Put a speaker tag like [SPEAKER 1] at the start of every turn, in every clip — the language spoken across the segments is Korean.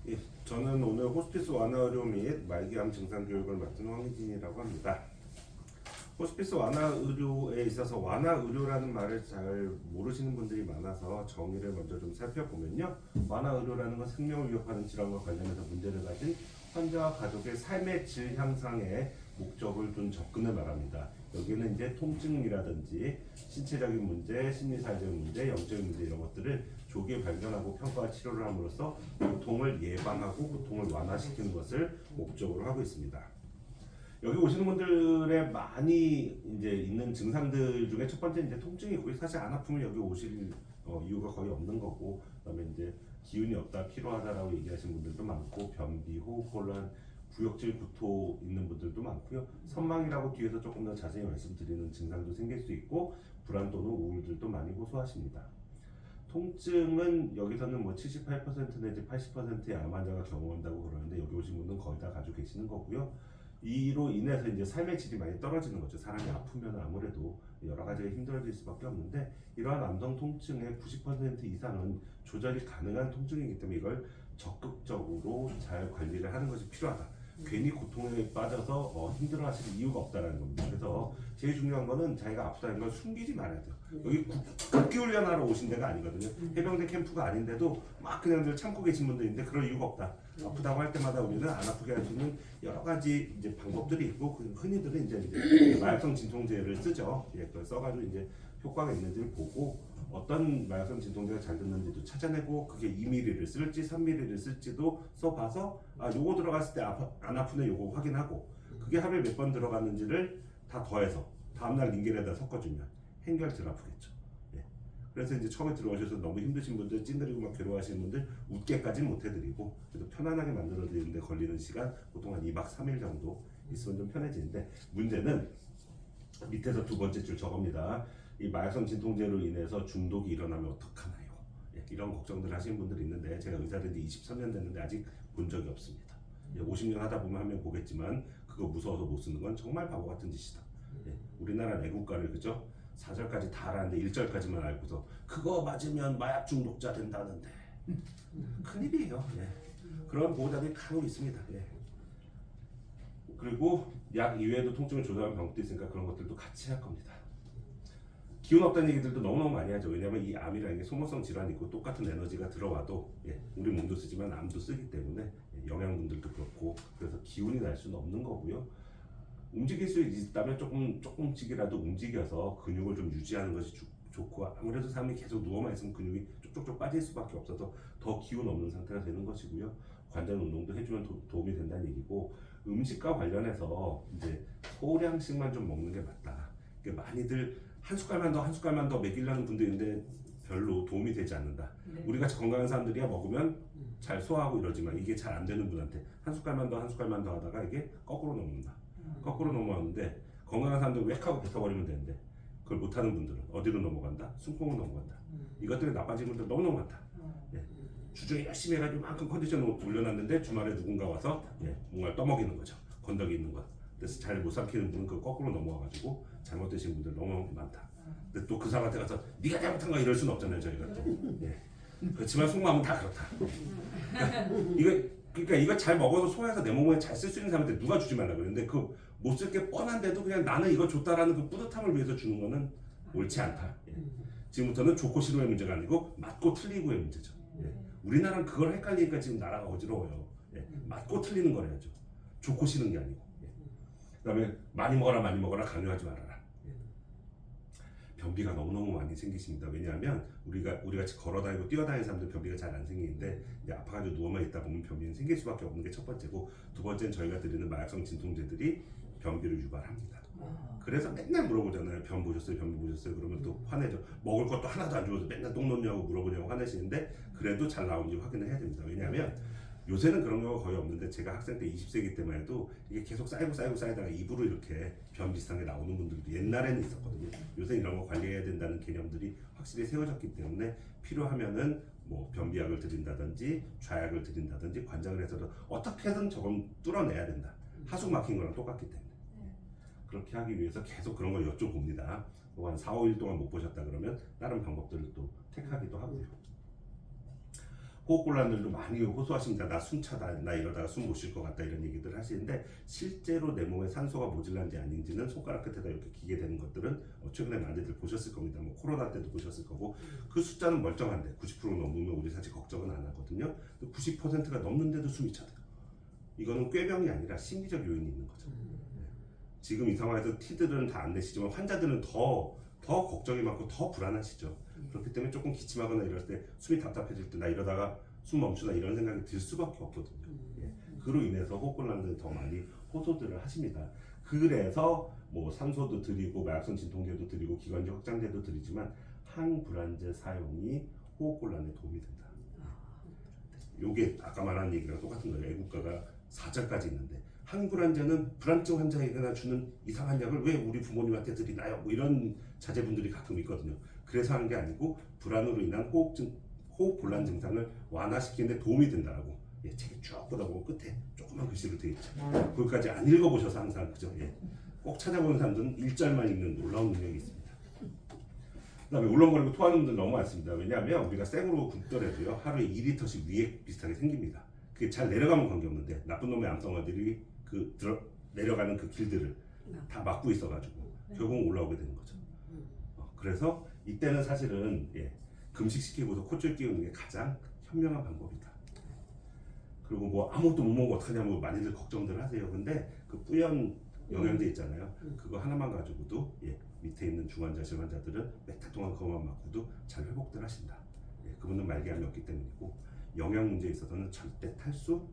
[SPEAKER 1] 예, 저는 오늘 호스피스 완화 의료 및 말기암 증상 교육을 맡은 황희진이라고 합니다. 호스피스 완화 의료에 있어서 완화 의료라는 말을 잘 모르시는 분들이 많아서 정의를 먼저 좀 살펴보면요. 완화 의료라는 건 생명을 위협하는 질환과 관련해서 문제를 가진 환자와 가족의 삶의 질 향상에 목적을 둔 접근을 말합니다. 여기는 이제 통증이라든지 신체적인 문제, 심리사회적인 문제, 영적인 문제 이런 것들을 조기에 발견하고 평가와 치료를 함으로써 고통을 예방하고 고통을 완화시키는 것을 목적으로 하고 있습니다. 여기 오시는 분들의 많이 이제 있는 증상들 중에 첫 번째 이제 통증이고요. 사실 안 아프면 여기 오실 이유가 거의 없는 거고, 그다음에 이제 기운이 없다, 피로하다라고 얘기하시는 분들도 많고, 변비, 호흡곤란, 구역질 구토 있는 분들도 많고요. 선망이라고 뒤에서 조금 더 자세히 말씀드리는 증상도 생길 수 있고, 불안 또는 우울들도 많이 호소하십니다. 통증은 여기서는 뭐 78% 내지 80%의 암 환자가 경험한다고 그러는데, 여기 오신 분은 거의 다 가지고 계시는 거고요. 이로 인해서 이제 삶의 질이 많이 떨어지는 거죠. 사람이 아프면 아무래도 여러 가지가 힘들어질 수밖에 없는데, 이러한 암성 통증의 90% 이상은 조절이 가능한 통증이기 때문에 이걸 적극적으로 잘 관리를 하는 것이 필요하다. 괜히 고통에 빠져서 힘들어하실 이유가 없다는 겁니다. 그래서 제일 중요한 거는 자기가 아프다는 걸 숨기지 말아야 돼요. 여기 국기훈련하러 오신 데가 아니거든요. 해병대 캠프가 아닌데도 막 그냥 참고 계신 분들인데 그럴 이유가 없다. 아프다고 할 때마다 우리는 안 아프게 할 수 있는 여러 가지 이제 방법들이 있고, 흔히들은 이제 마약성 진통제를 쓰죠. 예, 그걸 써가지고 이제 효과가 있는지를 보고, 어떤 마약성 진통제가 잘 듣는지도 찾아내고, 그게 2ml를 쓸지 3ml를 쓸지도 써봐서 요거 들어갔을 때 안 아프네 요거 확인하고, 그게 하루에 몇 번 들어갔는지를 다 더해서 다음날 링겔에다 섞어주면 한결 덜 아프겠죠. 예. 그래서 이제 처음에 들어오셔서 너무 힘드신 분들, 찡그리고 막 괴로워하시는 분들 웃게까지는 못 해드리고, 그래도 편안하게 만들어드리는데 걸리는 시간 보통 한 2박 3일 정도 있으면 좀 편해지는데, 문제는 밑에서 두 번째 줄 저겁니다. 이 마약성 진통제로 인해서 중독이 일어나면 어떡하나요? 예, 이런 걱정들 하시는 분들이 있는데, 제가 의사된 지 23년 됐는데 아직 본 적이 없습니다. 예, 50년 하다 보면 한 명 보겠지만, 그거 무서워서 못 쓰는 건 정말 바보 같은 짓이다. 예, 우리나라 내국가를 그죠? 4절까지 다 알았는데 1절까지만 알고서 그거 맞으면 마약 중독자 된다는데 큰일이에요. 예. 그런 보호자들이 간혹 있습니다. 예. 그리고 약 이외에도 통증을 조절하는 방법도 있으니까 그런 것들도 같이 할 겁니다. 기운 없다는 얘기들도 너무너무 많이 하죠. 왜냐하면 이 암이라는 게 소모성 질환이고, 똑같은 에너지가 들어와도 우리 몸도 쓰지만 암도 쓰기 때문에 영양분들도 그렇고, 그래서 기운이 날 수는 없는 거고요. 움직일 수 있다면 조금씩이라도 움직여서 근육을 좀 유지하는 것이 좋고, 아무래도 사람이 계속 누워만 있으면 근육이 쪽쪽쪽 빠질 수밖에 없어서 더 기운 없는 상태가 되는 것이고요. 관절 운동도 해주면 도움이 된다는 얘기고, 음식과 관련해서 이제 소량씩만 좀 먹는 게 맞다. 많이들 한 숟갈만 더 먹이려는 분들인데 별로 도움이 되지 않는다. 우리 같이 건강한 사람들이야 먹으면 잘 소화하고 이러지만, 이게 잘 안 되는 분한테 한 숟갈만 더 하다가 이게 거꾸로 넘는다. 거꾸로 넘어가는데, 건강한 사람들은 웩 하고 뱉어버리면 되는데, 그걸 못하는 분들은 어디로 넘어간다? 숨통으로 넘어간다. 이것 때문에 나빠진 분들 너무너무 많다. 예. 주중에 열심히 해가지고 만큼 컨디션을 올려놨는데 주말에 누군가 와서 뭔가를 떠먹이는 거죠. 건더기 있는 것. 그래서 잘 못 삼키는 분은 그 거꾸로 넘어가가지고 잘못되신 분들 너무 많다. 근데 또 그 사람한테 가서 네가 잘못한 거야 이럴 수는 없잖아요, 저희가 또. 예. 그렇지만 속마음은 다 그렇다. 그러니까 이거 잘 먹어서 소화해서 내 몸에 잘 쓸 수 있는 사람한테 누가 주지 말라 그러는데, 그 못 쓸 게 뻔한데도 그냥 나는 이거 줬다라는 그 뿌듯함을 위해서 주는 거는 옳지 않다. 예. 지금부터는 좋고 싫어의 문제가 아니고 맞고 틀리고의 문제죠. 예. 우리나라는 그걸 헷갈리니까 지금 나라가 어지러워요. 예. 맞고 틀리는 거래야죠. 좋고 싫은 게 아니고. 예. 그다음에 많이 먹어라 강요하지 말아라. 예. 변비가 너무너무 많이 생기십니다. 왜냐하면 우리가 같이 걸어다니고 뛰어다니는 사람들 변비가 잘 안 생기는데, 이제 아파가지고 누워만 있다 보면 변비는 생길 수밖에 없는 게 첫 번째고, 두 번째는 저희가 드리는 마약성 진통제들이 변비를 유발합니다. 그래서 맨날 물어보잖아요. 변비 보셨어요? 그러면 또 화내죠. 먹을 것도 하나도 안 주어서 맨날 똥 넣냐고 물어보냐고 화내시는데, 그래도 잘 나오는지 확인을 해야 됩니다. 왜냐하면 요새는 그런 경우가 거의 없는데, 제가 학생 때 20세기 때만 해도 이게 계속 쌓이다가 입으로 이렇게 변 비슷한 게 나오는 분들도 옛날에는 있었거든요. 요새 이런 거 관리해야 된다는 개념들이 확실히 세워졌기 때문에, 필요하면은 뭐 변비약을 드린다든지 좌약을 드린다든지 관장을 해서도 어떻게든 저건 뚫어내야 된다. 하숙 막힌 거랑 똑같기 때문에. 그렇게 하기 위해서 계속 그런 걸 여쭤봅니다. 한 4, 5일 동안 못 보셨다 그러면 다른 방법들을 또 택하기도 하고요. 호흡곤란들도 많이 호소하십니다. 나 숨차다, 나 이러다가 숨 못 쉴 것 같다 이런 얘기들 하시는데 실제로 내 몸에 산소가 모질란지 아닌지는 손가락 끝에다 이렇게 기게 되는 것들은 최근에 많이들 보셨을 겁니다. 뭐 코로나 때도 보셨을 거고 그 숫자는 멀쩡한데 90% 넘으면 우리 사실 걱정은 안 하거든요. 90%가 넘는데도 숨이 차대요. 이거는 꾀병이 아니라 심리적 요인이 있는 거죠. 지금 이 상황에서 티들은 다 안 내시지만 환자들은 더 걱정이 많고 더 불안하시죠. 그렇기 때문에 조금 기침하거나 이럴 때 숨이 답답해질 때 나 이러다가 숨 멈추나 이런 생각이 들 수밖에 없거든요. 그로 인해서 호흡곤란들이 더 많이 호소들을 하십니다. 그래서 뭐 산소도 드리고 마약성 진통제도 드리고 기관지 확장제도 드리지만 항불안제 사용이 호흡곤란에 도움이 된다. 요게 아까 말한 얘기랑 똑같은 거예요. 애국가가 4절까지 있는데 항불안제는 불안증 환자에게나 주는 이상한 약을 왜 우리 부모님한테 드리나요? 뭐 이런 자제분들이 가끔 있거든요. 그래서 하는 게 아니고 불안으로 인한 호흡곤란 증상을 완화시키는 데 도움이 된다라고 책에 쭉 보다 보면 끝에 조그만 글씨로 되어 있죠. 거기까지 안 읽어보셔서 항상 그죠? 꼭 찾아보는 사람들은 1절만 읽는 놀라운 능력이 있습니다. 그다음에 울렁거리고 토하는 분들 너무 많습니다. 왜냐하면 우리가 생으로 굶더라도요 하루에 2리터씩 위에 비슷하게 생깁니다. 그게 잘 내려가면 관계없는데 나쁜 놈의 암덩어들이 내려가는 그 길들을 다 막고 있어가지고 결국 올라오게 되는 거죠. 그래서 이때는 사실은 금식시키고서 콧줄 끼우는 게 가장 현명한 방법이다. 그리고 뭐 아무것도 못 먹고 어떡하냐고 많이들 걱정들 하세요. 근데 그 뿌연 영양제 있잖아요. 그거 하나만 가지고도 밑에 있는 중환자실 환자들은 몇 달 동안 그것만 맞고도 잘 회복들 하신다. 그분은 말기암이 없기 때문이고 영양 문제에 있어서는 절대 탈수,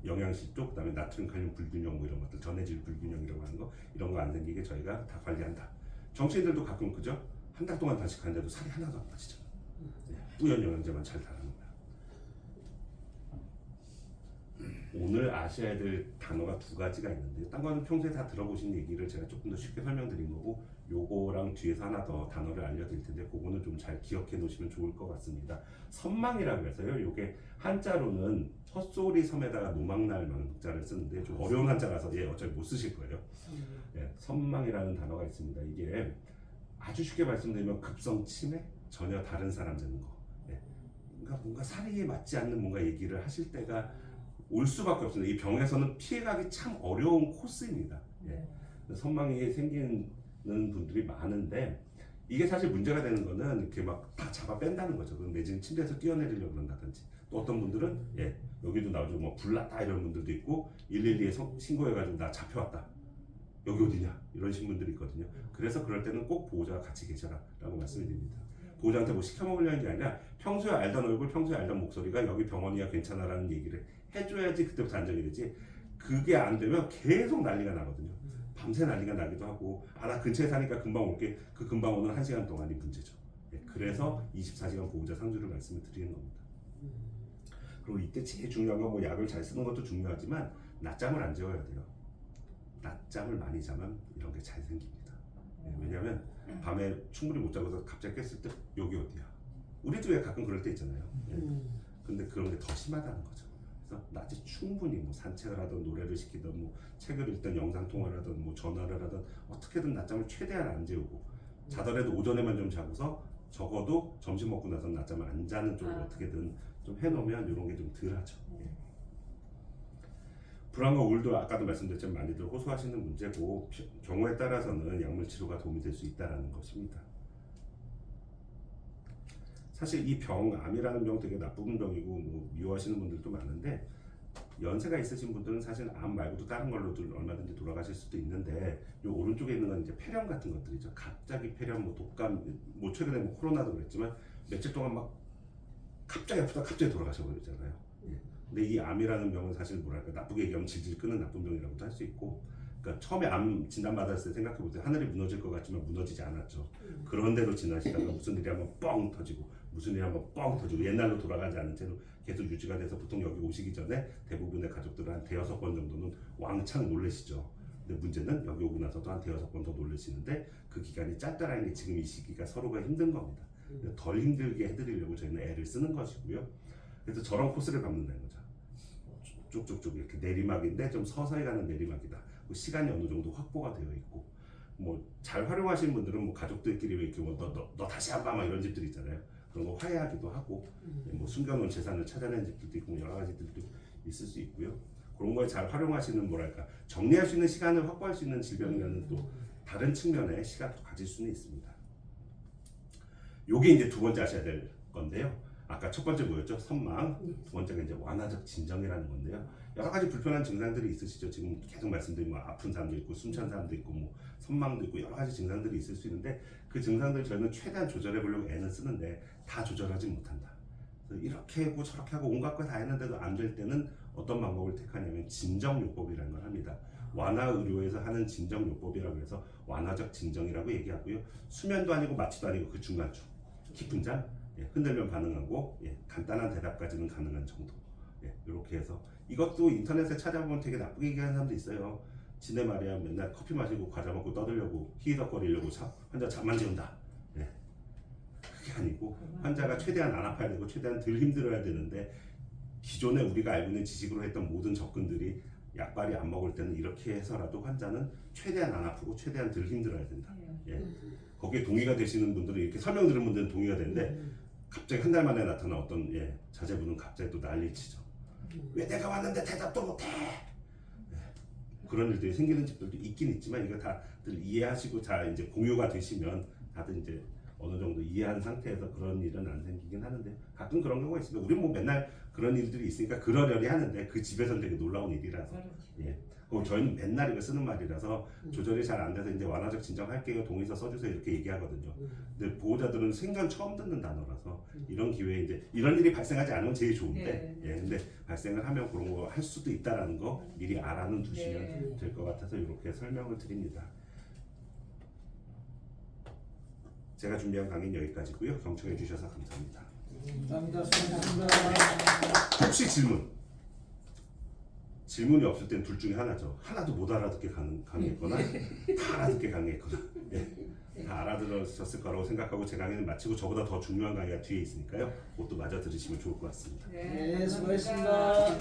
[SPEAKER 1] 영양실조, 그다음에 나트륨 칼륨 불균형 뭐 이런 것들, 전해질 불균형이라고 하는 거 이런 거 안 생기게 저희가 다 관리한다. 정치인들도 가끔 그죠? 한 달 동안 단식하는데도 살이 하나도 안 빠지잖아요. 뿌연 영양제만 잘 달하는 거야. 오늘 아셔야 될 단어가 두 가지가 있는데 딴 거는 평소에 다 들어보신 얘기를 제가 조금 더 쉽게 설명드린 거고 요거랑 뒤에서 하나 더 단어를 알려드릴 텐데 그거는 좀 잘 기억해 놓으시면 좋을 것 같습니다. 선망이라고 해서요. 요게 한자로는 헛소리 섬에다가 노망날 망자를 쓰는데 좀 어려운 한자라서 어차피 못 쓰실 거예요. 선망이라는 단어가 있습니다. 이게 아주 쉽게 말씀드리면 급성 치매, 전혀 다른 사람 되는 거. 그러니까 뭔가 사리에 맞지 않는 뭔가 얘기를 하실 때가 올 수밖에 없습니다. 이 병에서는 피해가기 참 어려운 코스입니다. 선망이 생기는 분들이 많은데 이게 사실 문제가 되는 거는 이렇게 막 다 잡아 뺀다는 거죠. 내지는 침대에서 뛰어내리려고 그런다든지 또 어떤 분들은 여기도 나오죠. 뭐 불났다 이런 분들도 있고 112에 신고해가지고 나 잡혀왔다. 여기 어디냐 이런 신분들이 있거든요. 그래서 그럴 때는 꼭 보호자가 같이 계셔라라고 말씀을 드립니다. 보호자한테 뭐 시켜먹으려는 게 아니라 평소에 알던 얼굴, 평소에 알던 목소리가 여기 병원이야 괜찮아라는 얘기를 해줘야지 그때부터 안정이 되지. 그게 안 되면 계속 난리가 나거든요. 밤새 난리가 나기도 하고 나 근처에 사니까 금방 올게. 그 금방 오는 1시간 동안이 문제죠. 그래서 24시간 보호자 상주를 말씀을 드리는 겁니다. 그리고 이때 제일 중요한 건 뭐 약을 잘 쓰는 것도 중요하지만 낮잠을 안 재워야 돼요. 낮잠을 많이 자면 이런 게 잘 생깁니다. 왜냐하면 밤에 충분히 못 자고서 갑자기 깼을 때 여기 어디야? 우리도 왜 가끔 그럴 때 있잖아요. 근데 그런 게 더 심하다는 거죠. 그래서 낮에 충분히 뭐 산책을 하든 노래를 시키든 뭐 책을 읽든 영상 통화를 하든 뭐 전화를 하든 어떻게든 낮잠을 최대한 안 재우고 자더라도 오전에만 좀 자고서 적어도 점심 먹고 나서 낮잠을 안 자는 쪽으로 어떻게든 좀 해놓으면 이런 게 좀 덜하죠. 불안과 우울도 아까도 말씀드렸지만 많이들 호소하시는 문제고 경우에 따라서는 약물 치료가 도움이 될 수 있다는 것입니다. 사실 이 암이라는 병 되게 나쁜 병이고 뭐 미워하시는 분들도 많은데 연세가 있으신 분들은 사실 암 말고도 다른 걸로도 얼마든지 돌아가실 수도 있는데 요 오른쪽에 있는 건 이제 폐렴 같은 것들이죠. 갑자기 폐렴, 뭐 독감, 뭐 최근에 뭐 코로나도 그랬지만 며칠 동안 막 갑자기 아프다 갑자기 돌아가셔 버리잖아요. 근데 이 암이라는 병은 사실 뭐랄까 나쁘게 얘기하면 질질 끄는 나쁜 병이라고도 할 수 있고 그러니까 처음에 암 진단 받았을 때 생각해보세요. 하늘이 무너질 것 같지만 무너지지 않았죠. 그런 대로 지나시다가 무슨 일이 한번 뻥 터지고 무슨 일이 한번 뻥 터지고 옛날로 돌아가지 않은 채로 계속 유지가 돼서 보통 여기 오시기 전에 대부분의 가족들은 한 대여섯 번 정도는 왕창 놀라시죠. 근데 문제는 여기 오고 나서도 한 대여섯 번 더 놀라시는데 그 기간이 짧다라는 게 지금 이 시기가 서로가 힘든 겁니다. 덜 힘들게 해드리려고 저희는 애를 쓰는 것이고요. 그래서 저런 코스를 밟는다는 거죠. 쭉쭉쭉 이렇게 내리막인데 좀 서서히 가는 내리막이다. 시간이 어느 정도 확보가 되어 있고 뭐 잘 활용하시는 분들은 뭐 가족들끼리 왜 이렇게 뭐 너 다시 한번 막 이런 집들 있잖아요. 그런 거 화해하기도 하고 뭐 숨겨놓은 재산을 찾아내는 집들도 있고 여러 가지들도 있을 수 있고요. 그런 걸 잘 활용하시는 뭐랄까 정리할 수 있는 시간을 확보할 수 있는 질병이라는 또 다른 측면의 시각도 가질 수는 있습니다. 요게 이제 두 번째 아셔야 될 건데요. 아까 첫 번째 뭐였죠? 선망. 두 번째가 이제 완화적 진정이라는 건데요. 여러 가지 불편한 증상들이 있으시죠. 지금 계속 말씀드린 뭐 아픈 사람도 있고 숨찬 사람도 있고 뭐 선망도 있고 여러 가지 증상들이 있을 수 있는데 그 증상들 저희는 최대한 조절해 보려고 애는 쓰는데 다 조절하지 못한다. 그래서 이렇게 하고 저렇게 하고 온갖 거 다 했는데도 안 될 때는 어떤 방법을 택하냐면 진정요법이라는 걸 합니다. 완화의료에서 하는 진정요법이라고 해서 완화적 진정이라고 얘기하고요. 수면도 아니고 마취도 아니고 그 중간쯤 깊은 잠, 흔들면 반응하고 간단한 대답까지는 가능한 정도. 이렇게 해서 이것도 인터넷에 찾아보면 되게 나쁘게 얘기하는 사람도 있어요. 지네 말이야 맨날 커피 마시고 과자 먹고 떠들려고 히덕거리려고 환자 잠만 재운다. 그게 아니고 환자가 최대한 안 아파야 되고 최대한 덜 힘들어야 되는데 기존에 우리가 알고 있는 지식으로 했던 모든 접근들이 약발이 안 먹을 때는 이렇게 해서라도 환자는 최대한 안 아프고 최대한 덜 힘들어야 된다. 거기에 동의가 되시는 분들은 이렇게 설명 들은 분들은 동의가 되는데 갑자기 한 달 만에 나타난 어떤 자제분은 갑자기 또 난리치죠. 왜 내가 왔는데 대답도 못해? 그런 일들이 생기는 집들도 있긴 있지만 이거 다들 이해하시고 잘 이제 공유가 되시면 다들 이제 어느 정도 이해한 상태에서 그런 일은 안 생기긴 하는데 가끔 그런 경우가 있습니다. 우리 뭐 맨날 그런 일들이 있으니까 그러려니 하는데 그 집에서는 되게 놀라운 일이라서. 그럼 저희는 맨날 이거 쓰는 말이라서 조절이 잘 안 돼서 이제 완화적 진정할게요 동의서 써주세요 이렇게 얘기하거든요. 근데 보호자들은 생전 처음 듣는 단어라서 이런 기회에 이제 이런 일이 발생하지 않으면 제일 좋은데 근데 발생을 하면 그런 거 할 수도 있다라는 거 미리 알아는 두시면 될 것 같아서 이렇게 설명을 드립니다. 제가 준비한 강의는 여기까지고요. 경청해 주셔서 감사합니다.
[SPEAKER 2] 감사합니다. 수고하셨습니다.
[SPEAKER 1] 혹시 질문이 없을 땐 둘 중에 하나죠. 하나도 못 알아듣게 강의했거나 다 알아듣게 강의했거나 다 알아들으셨을 거라고 생각하고 제 강의는 마치고 저보다 더 중요한 강의가 뒤에 있으니까요. 그것도 마저 들으시면 좋을 것 같습니다.
[SPEAKER 2] 네, 수고하셨습니다.